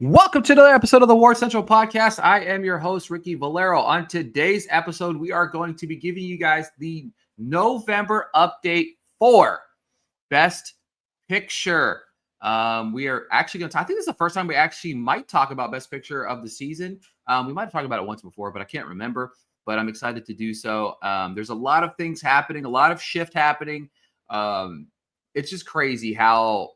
Welcome to another episode of the War Central Podcast. I am your host, Ricky Valero. On today's episode, we are going to be giving you guys the November update for Best Picture. We are actually going to talk. I think this is the first time we actually might talk about Best Picture of the season. We might have talked about it once before, but I can't remember. But I'm excited to do so. There's a lot of things happening, a lot of shift happening. It's just crazy how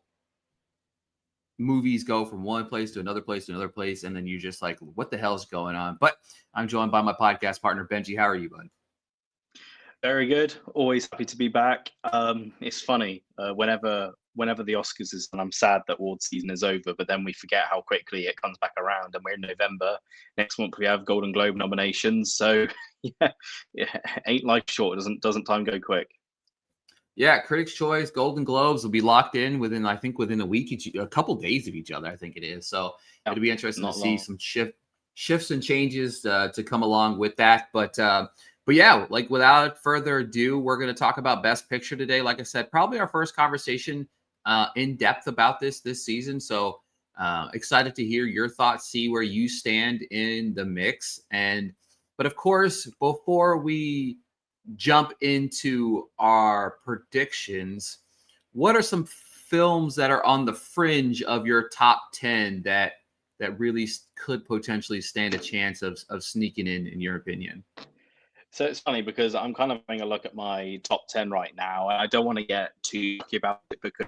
movies go from one place to another place to another place, and then you're just like, what the hell is going on? But I'm joined by my podcast partner, Benji. How are you, bud? Very good. Always happy to be back. It's funny whenever the Oscars is, and I'm sad that award season is over, but then we forget how quickly it comes back around, and we're in November. Next month we have Golden Globe nominations, so yeah, ain't life short. Doesn't time go quick? Yeah, Critics' Choice, Golden Globes will be locked in within a week, a couple days of each other, I think it is. So it'll be interesting to see some shifts and changes to come along with that. But yeah, like without further ado, we're going to talk about Best Picture today. Like I said, probably our first conversation in depth about this season. So excited to hear your thoughts, see where you stand in the mix. But of course, before we jump into our predictions, what are some films that are on the fringe of your top 10 that really could potentially stand a chance of sneaking in your opinion? So it's funny because I'm kind of having a look at my top 10 right now, and I don't want to get too lucky about it because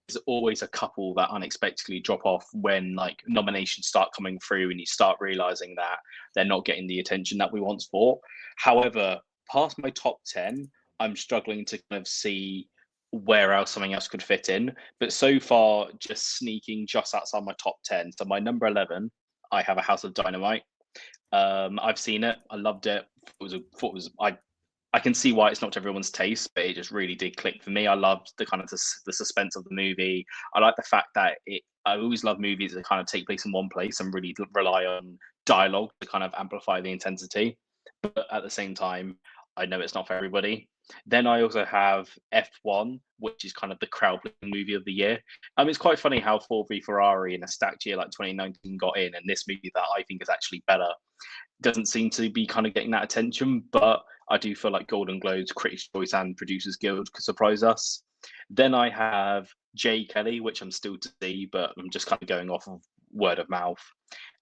there's always a couple that unexpectedly drop off when like nominations start coming through and you start realizing that they're not getting the attention that we once for. However, past my top 10, I'm struggling to kind of see where else something else could fit in. But so far, just sneaking just outside my top 10. So my number 11, I have A House of Dynamite. I've seen it. I loved it. I can see why it's not to everyone's taste, but it just really did click for me. I loved the kind of the suspense of the movie. I like the fact that I always love movies that kind of take place in one place and really rely on dialogue to kind of amplify the intensity. But at the same time, I know it's not for everybody. Then I also have F1, which is kind of the crowd pleasing movie of the year. It's quite funny how Ford v Ferrari in a stacked year like 2019 got in, and this movie that I think is actually better doesn't seem to be kind of getting that attention. But I do feel like Golden Globes, Critics' Choice, and Producers Guild could surprise us. Then I have Jay Kelly, which I'm still to see, but I'm just kind of going off of word of mouth.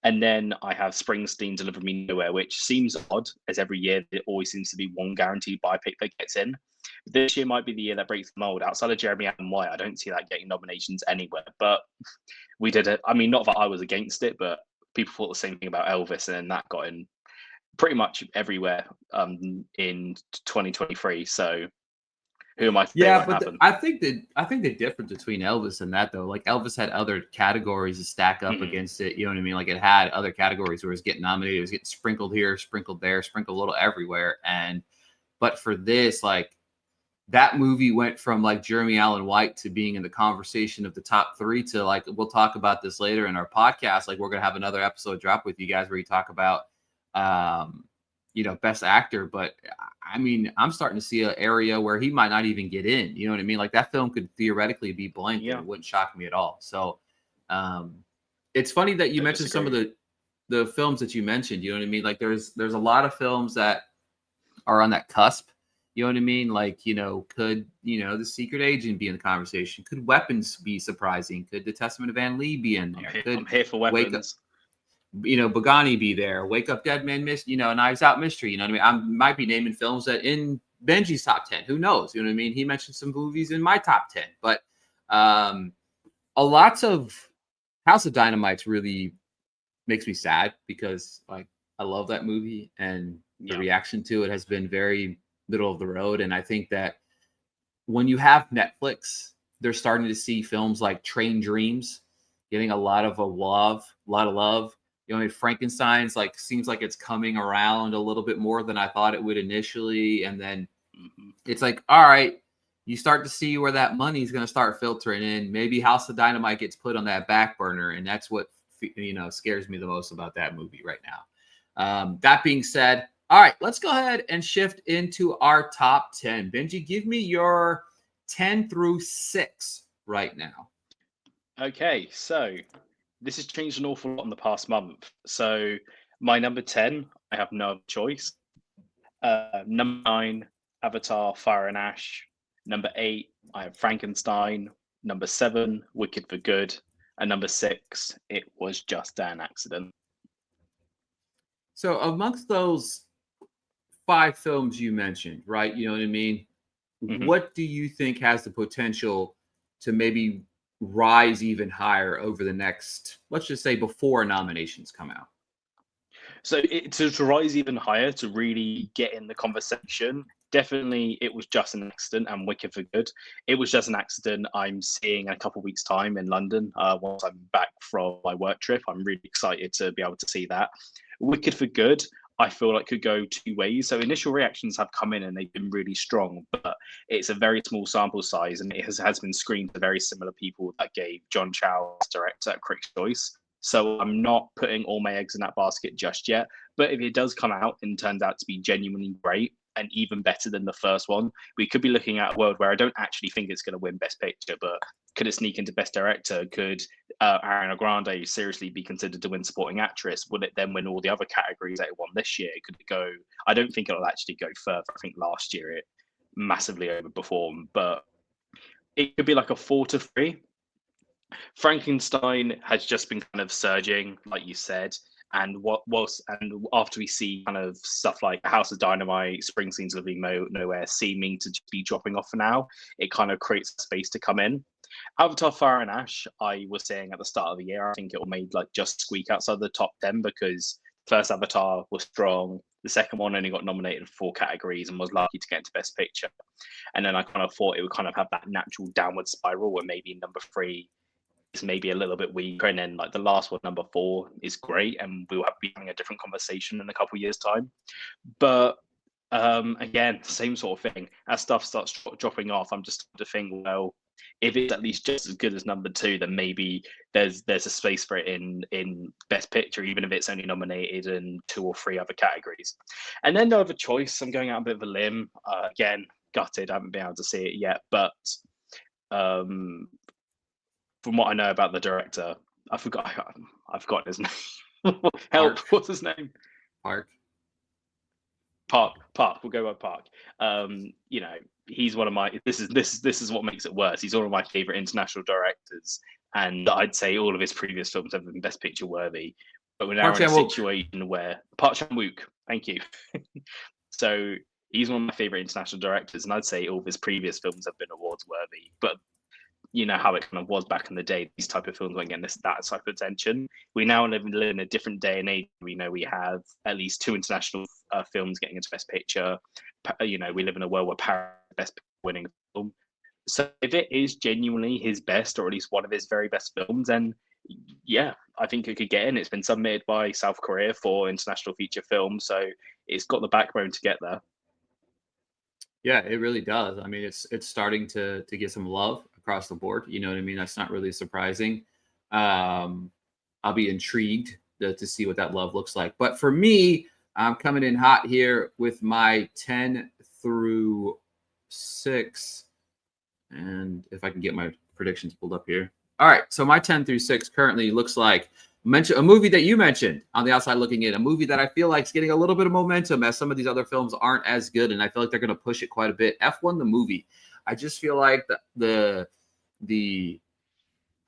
And then I have Springsteen Deliver Me Nowhere, which seems odd, as every year there always seems to be one guaranteed biopic that gets in. This year might be the year that breaks the mold. Outside of Jeremy Allen White, I don't see that getting nominations anywhere. But we did it. I mean, not that I was against it, but people thought the same thing about Elvis, and then that got in pretty much everywhere in 2023. So who am I to say what happened? I think the difference between Elvis and that though, like Elvis had other categories to stack up against it. You know what I mean? Like it had other categories where it was getting nominated, it was getting sprinkled here, sprinkled there, sprinkled a little everywhere. But for this, like that movie went from like Jeremy Allen White to being in the conversation of the top 3 to like, we'll talk about this later in our podcast. Like we're gonna have another episode drop with you guys where you talk about best actor. But I mean, I'm starting to see an area where he might not even get in. You know what I mean? Like that film could theoretically be blank, and it wouldn't shock me at all. So it's funny that you mentioned some of the films that you mentioned. You know what I mean? Like there's a lot of films that are on that cusp. You know what I mean? Like, could, The Secret Agent be in the conversation? Could Weapons be surprising? Could The Testament of Anne Lee be in there? I'm here for Weapons. Bogani be there, Wake Up Dead Man, Knives Out Mystery. You know what I mean? I might be naming films that in Benji's top 10. Who knows? You know what I mean? He mentioned some movies in my top 10, but a lots of House of Dynamite really makes me sad because like I love that movie and the reaction to it has been very middle of the road. And I think that when you have Netflix, they're starting to see films like Train Dreams getting a lot of love. Frankenstein's like seems like it's coming around a little bit more than I thought it would initially. And then it's like, all right, you start to see where that money is going to start filtering in. Maybe House of Dynamite gets put on that back burner. And that's what, scares me the most about that movie right now. That being said, all right, let's go ahead and shift into our top 10. Benji, give me your 10 through 6 right now. Okay, so this has changed an awful lot in the past month. So my number 10, I have no other choice. Number 9, Avatar: Fire and Ash. Number 8, I have Frankenstein. Number 7, Wicked for Good. And number 6, It Was Just an Accident. So amongst those 5 films you mentioned, right? You know what I mean? Mm-hmm. What do you think has the potential to maybe rise even higher over the next, let's just say, before nominations come out? So to rise even higher, to really get in the conversation, definitely It Was Just an Accident and Wicked for Good. It Was Just an Accident I'm seeing in a couple of weeks' time in London. Once I'm back from my work trip, I'm really excited to be able to see that. Wicked for Good, I feel like could go 2 ways. So initial reactions have come in and they've been really strong, but it's a very small sample size and it has been screened to very similar people that gave John Chow as director at Critics' Choice. So I'm not putting all my eggs in that basket just yet. But if it does come out and turns out to be genuinely great and even better than the first one, we could be looking at a world where I don't actually think it's going to win Best Picture, but could it sneak into Best Director? Could Ariana Grande seriously be considered to win Supporting Actress? Would it then win all the other categories that it won this year? Could it go? I don't think it'll actually go further. I think last year it massively overperformed, but it could be like a 4-3. Frankenstein has just been kind of surging, like you said, and after we see kind of stuff like House of Dynamite, Springsteen's Living Nowhere seeming to be dropping off for now, it kind of creates space to come in. Avatar: Fire and Ash, I was saying at the start of the year, I think it will made like just squeak outside the top 10 because first Avatar was strong. The second one only got nominated for 4 categories and was lucky to get into Best Picture. And then I kind of thought it would kind of have that natural downward spiral where maybe number 3 is maybe a little bit weaker, and then like the last one, number 4, is great, and we'll be having a different conversation in a couple of years' time. But again, same sort of thing. As stuff starts dropping off, I'm just to think, well, if it's at least just as good as number 2, then maybe there's a space for it in Best Picture, even if it's only nominated in 2 or 3 other categories. And then no other choice. I'm going out a bit of a limb. Again, gutted. I haven't been able to see it yet, but um, from what I know about the director, I've forgotten his name. Help! What's his name? Park. We'll go by Park. You know, he's one of my. This is what makes it worse. He's one of my favorite international directors, and I'd say all of his previous films have been Best Picture worthy. But we're now in a situation where Park Chan-wook. Thank you. So he's one of my favorite international directors, and I'd say all of his previous films have been awards worthy. But you know how it kind of was back in the day. These type of films weren't getting that type of attention. We now live in a different day and age. We know we have at least 2 international films getting into Best Picture. You know, we live in a world where Paris is Best Picture winning film. So if it is genuinely his best, or at least one of his very best films, then yeah, I think it could get in. It's been submitted by South Korea for international feature film, so it's got the backbone to get there. Yeah, it really does. I mean, it's starting to get some love across the board. You know what I mean? That's not really surprising. I'll be intrigued to see what that love looks like. But for me, I'm coming in hot here with my 10 through 6. And if I can get my predictions pulled up here. All right. So my 10 through 6 currently looks like a movie that you mentioned on the outside looking in, a movie that I feel like is getting a little bit of momentum as some of these other films aren't as good. And I feel like they're going to push it quite a bit. F1, the movie. I just feel like the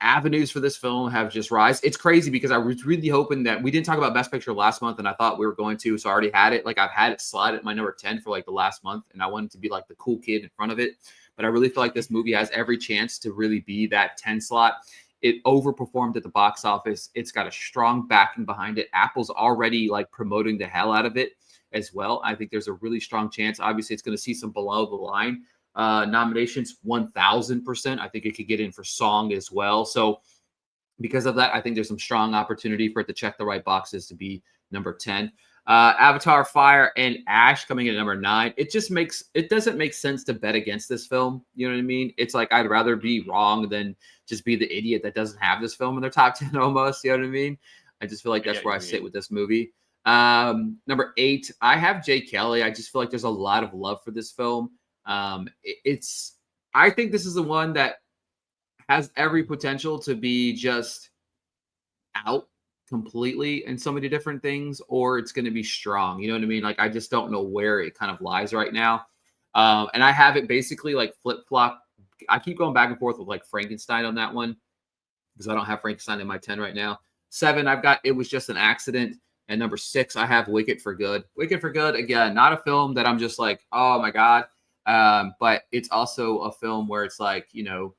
avenues for this film have just rise. It's crazy because I was really hoping that we didn't talk about Best Picture last month, and I thought we were going to, so I already had it. Like I've had it slide at my number 10 for like the last month, and I wanted to be like the cool kid in front of it. But I really feel like this movie has every chance to really be that 10 slot. It overperformed at the box office. It's got a strong backing behind it. Apple's already like promoting the hell out of it as well. I think there's a really strong chance. Obviously, it's going to see some below the line nominations, 1000%. I think it could get in for song as well. So because of that, I think there's some strong opportunity for it to check the right boxes to be number 10. Avatar: Fire and Ash coming in at number 9. It doesn't make sense to bet against this film. You know what I mean? It's like I'd rather be wrong than just be the idiot that doesn't have this film in their top 10 almost. You know what I mean? I just feel like that's where I sit with this movie. Number 8, I have Jay Kelly. I just feel like there's a lot of love for this film. I think this is the one that has every potential to be just out completely in so many different things, or it's going to be strong. You know what I mean? Like, I just don't know where it kind of lies right now. And I have it basically like flip flop. I keep going back and forth with like Frankenstein on that one because I don't have Frankenstein in my 10 right now. 7, I've got It Was Just an Accident. And number 6, I have Wicked for Good. Wicked for Good, again, not a film that I'm just like, oh my God. But it's also a film where it's like, you know,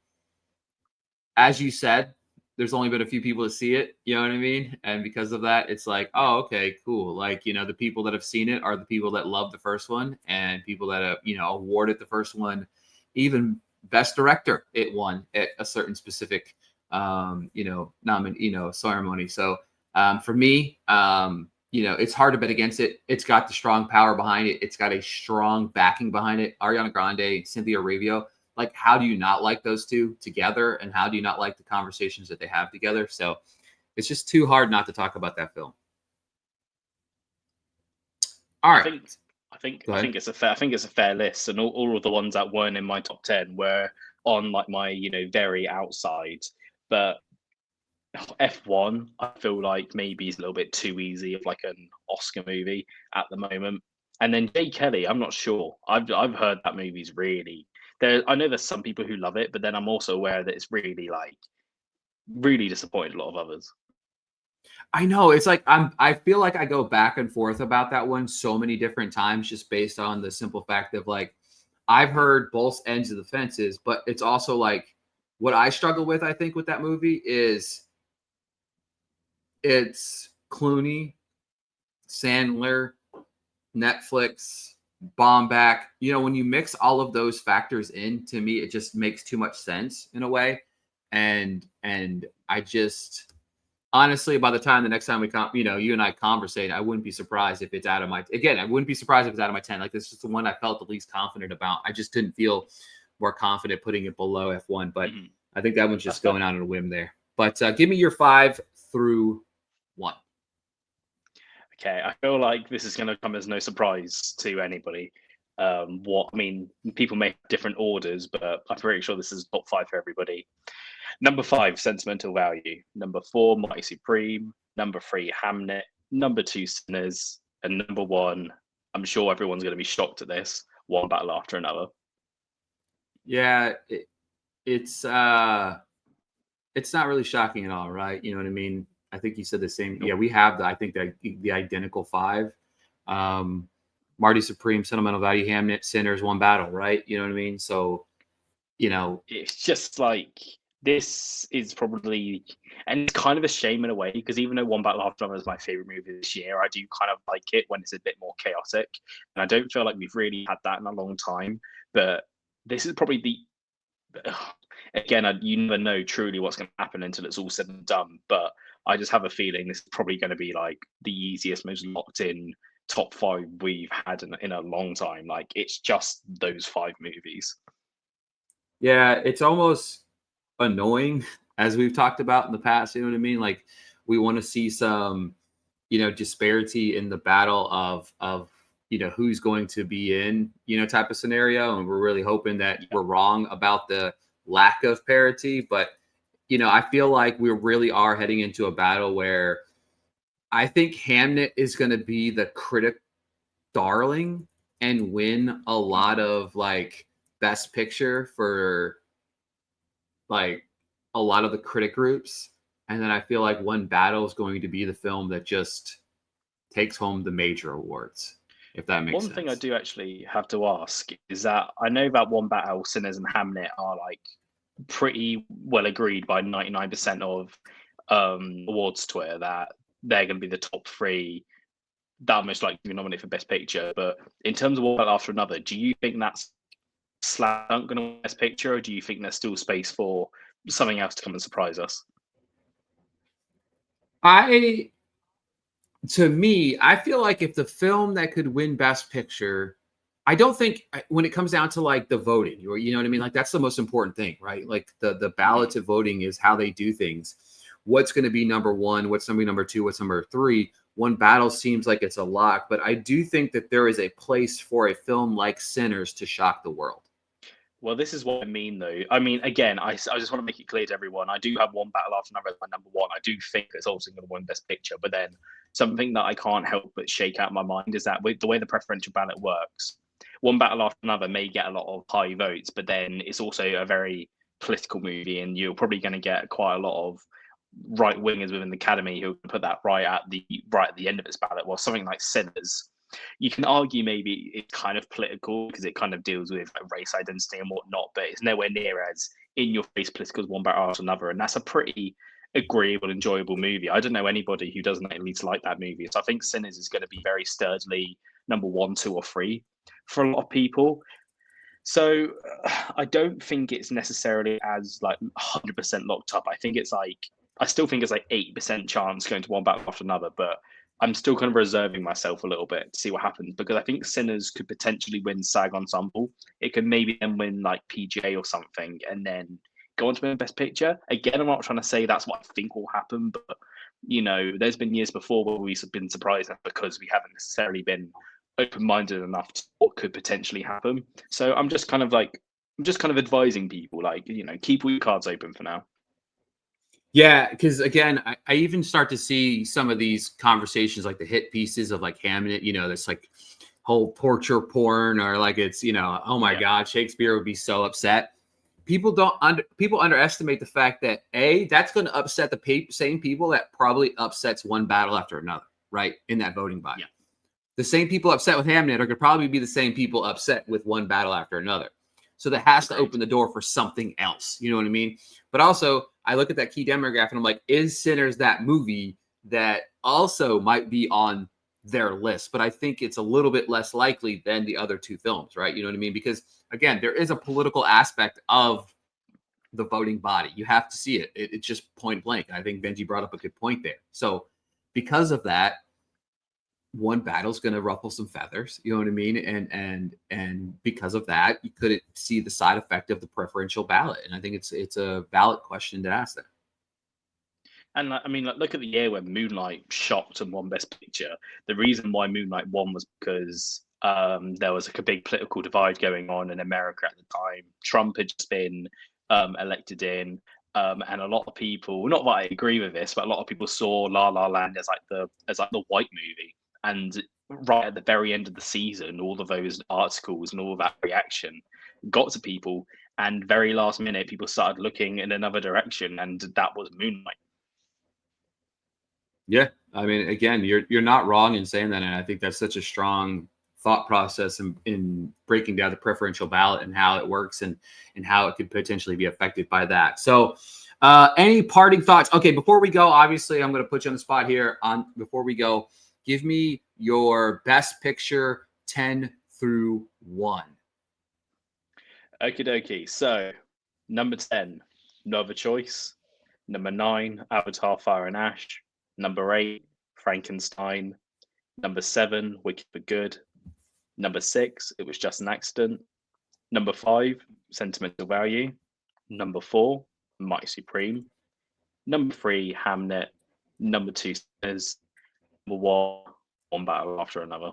as you said, there's only been a few people to see it. You know what I mean? And because of that, it's like, oh, okay, cool. Like, you know, the people that have seen it are the people that love the first one, and people that have, you know, awarded the first one, even best director, it won at a certain specific, you know, ceremony. So for me, you know, it's hard to bet against it. It's got the strong power behind it. It's got a strong backing behind it. Ariana Grande, Cynthia Erivo. Like, how do you not like those two together? And how do you not like the conversations that they have together? So it's just too hard not to talk about that film. All right. I think it's a fair list, and all of the ones that weren't in my top 10 were on like my, you know, very outside. But F1, I feel like maybe is a little bit too easy of like an Oscar movie at the moment. And then Jay Kelly, I'm not sure. I've heard that movie's really there. I know there's some people who love it, but then I'm also aware that it's really like really disappointed a lot of others. I know, it's like I feel like I go back and forth about that one so many different times just based on the simple fact of like I've heard both ends of the fences, but it's also like what I struggle with, I think, with that movie is it's Clooney, Sandler, Netflix, Bomback. You know, when you mix all of those factors in, to me, it just makes too much sense in a way. And I just honestly, by the time the next time we come, you know, you and I conversate, I wouldn't be surprised if it's out of my, again, I wouldn't be surprised if it's out of my 10. Like, this is the one I felt the least confident about. I just didn't feel more confident putting it below F1, but I think that one's just going out on a whim there. But give me your 5 through 1. Okay, I feel like this is going to come as no surprise to anybody. What I mean, people make different orders, but I'm pretty sure this is top 5 for everybody. Number 5, Sentimental Value. Number 4, Mighty Supreme. Number 3, Hamnet. Number 2, Sinners. And number 1, I'm sure everyone's going to be shocked at this, One Battle After Another. Yeah, it's not really shocking at all, right? You know what I mean? I think you said the same. Nope. Yeah, we have I think the identical 5. Marty Supreme, Sentimental Value, Hamnet, Sinners, One Battle, right? You know what I mean? So, you know, it's just like this is probably, and it's kind of a shame in a way, because even though One Battle After Another is my favorite movie this year, I do kind of like it when it's a bit more chaotic, and I don't feel like we've really had that in a long time. But this is probably again, you never know truly what's going to happen until it's all said and done. But I just have a feeling this is probably going to be like the easiest, most locked in top 5 we've had in a long time. Like, it's just those 5 movies. Yeah, it's almost annoying, as we've talked about in the past. You know what I mean? Like, we want to see some, you know, disparity in the battle of you know, who's going to be in, you know, type of scenario, and we're really hoping that we're wrong about the lack of parity. But you know, I feel like we really are heading into a battle where I think Hamnet is going to be the critic darling and win a lot of like best picture for like a lot of the critic groups. And then I feel like One Battle is going to be the film that just takes home the major awards, if that makes sense. One thing I do actually have to ask is that I know that One Battle, Sinners, and Hamnet are like pretty well agreed by 99% of awards Twitter that they're going to be the top 3 that are most likely to be nominated for Best Picture. But in terms of One Battle After Another, do you think that's slam dunk going to win Best Picture, or do you think there's still space for something else to come and surprise us? To me, I feel like if the film that could win Best Picture, I don't think when it comes down to like the voting, you know what I mean? Like, that's the most important thing, right? Like the ballots of voting is how they do things. What's going to be number 1? What's going to be number 2? What's number 3? One Battle seems like it's a lock, but I do think that there is a place for a film like Sinners to shock the world. Well, this is what I mean, though. I mean, again, I just want to make it clear to everyone. I do have One Battle After Another as my number one. I do think it's also going to win Best Picture. But then something that I can't help but shake out my mind is that with the way the preferential ballot works, One Battle After Another may get a lot of high votes, but then it's also a very political movie, and you're probably going to get quite a lot of right wingers within the Academy who put that right at the end of its ballot. While something like Sinners, you can argue maybe it's kind of political because it kind of deals with race identity and whatnot, but it's nowhere near as in your face political as One Battle After Another. And that's a pretty agreeable, enjoyable movie. I don't know anybody who doesn't at least like that movie. So I think Sinners is going to be very sturdily number 1, 2, or 3 for a lot of people. So I don't think it's necessarily as like 100% locked up. I still think it's like 80% chance going to One Battle After Another, but I'm still kind of reserving myself a little bit to see what happens because I think Sinners could potentially win SAG Ensemble. It could maybe then win like PGA or something and then go on to win Best Picture. Again, I'm not trying to say that's what I think will happen, but there's been years before where we've been surprised because we haven't necessarily been open-minded enough to what could potentially happen. So I'm just kind of advising people, keep all your cards open for now. Yeah, because again, I even start to see some of these conversations like the hit pieces of like Hamnet, this like whole torture porn or like it's, oh my God, Shakespeare would be so upset. People underestimate the fact that that's going to upset the same people that probably upsets One Battle After Another, right? In that voting body. Yeah. The same people upset with Hamnet are going to probably be the same people upset with One Battle After Another. So that has to open the door for something else. You know what I mean? But also, I look at that key demographic and I'm like, is Sinners that movie that also might be on their list? But I think it's a little bit less likely than the other two films, right? You know what I mean? Because, again, there is a political aspect of the voting body. You have to see it. It's just point blank. I think Benji brought up a good point there. So because of that, One Battle's going to ruffle some feathers, you know what I mean? And because of that, you couldn't see the side effect of the preferential ballot. And I think it's a valid question to ask there. And I mean, look at the year when Moonlight shocked and won Best Picture. The reason why Moonlight won was because there was like a big political divide going on in America at the time. Trump had just been elected in. And a lot of people, not that I agree with this, but a lot of people saw La La Land as the white movie. And right at the very end of the season, all of those articles and all of that reaction got to people. And very last minute, people started looking in another direction, and that was Moonlight. Yeah, I mean, again, you're not wrong in saying that, and I think that's such a strong thought process in breaking down the preferential ballot and how it works and how it could potentially be affected by that. So, any parting thoughts? Okay, before we go, obviously, I'm going to put you on the spot here. Before we go, give me your Best Picture 10 through 1. Okie dokie. So, number 10, No Other Choice. Number 9, Avatar: Fire and Ash. Number 8, Frankenstein. Number 7, Wicked for Good. Number 6, It Was Just an Accident. Number 5, Sentimental Value. Number 4, Mighty Supreme. Number 3, Hamnet. Number 2, Sinners. Number 1, One Battle After Another.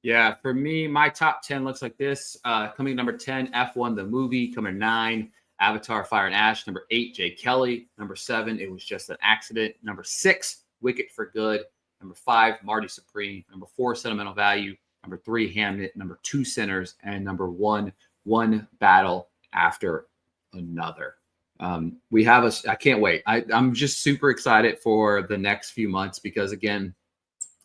Yeah, for me, my top 10 looks like this. Coming number 10, F1 the movie. Coming 9, Avatar: Fire and Ash. Number 8, Jay Kelly. Number 7, It Was Just an Accident. Number 6, Wicked for Good. Number 5, Marty Supreme. Number 4, Sentimental Value. Number 3, Hamnet. Number 2, Sinners. And number 1, One Battle After Another. I can't wait. I'm just super excited for the next few months because, again,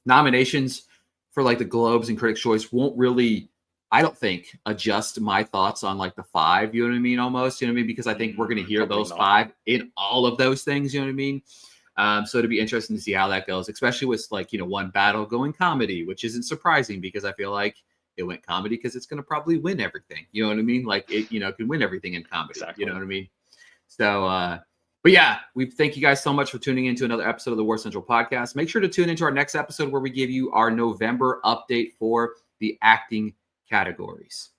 nominations for like the Globes and Critics' Choice won't really, I don't think, adjust my thoughts on like the 5, you know what I mean? Almost, you know what I mean? Because I think we're going to hear those 5 in all of those things, you know what I mean? So it'd be interesting to see how that goes, especially with like, One Battle going comedy, which isn't surprising because I feel like it went comedy because it's going to probably win everything. You know what I mean? Like it, can win everything in comedy. Exactly. You know what I mean? So, but yeah, we thank you guys so much for tuning into another episode of the War Central podcast. Make sure to tune into our next episode where we give you our November update for the acting categories.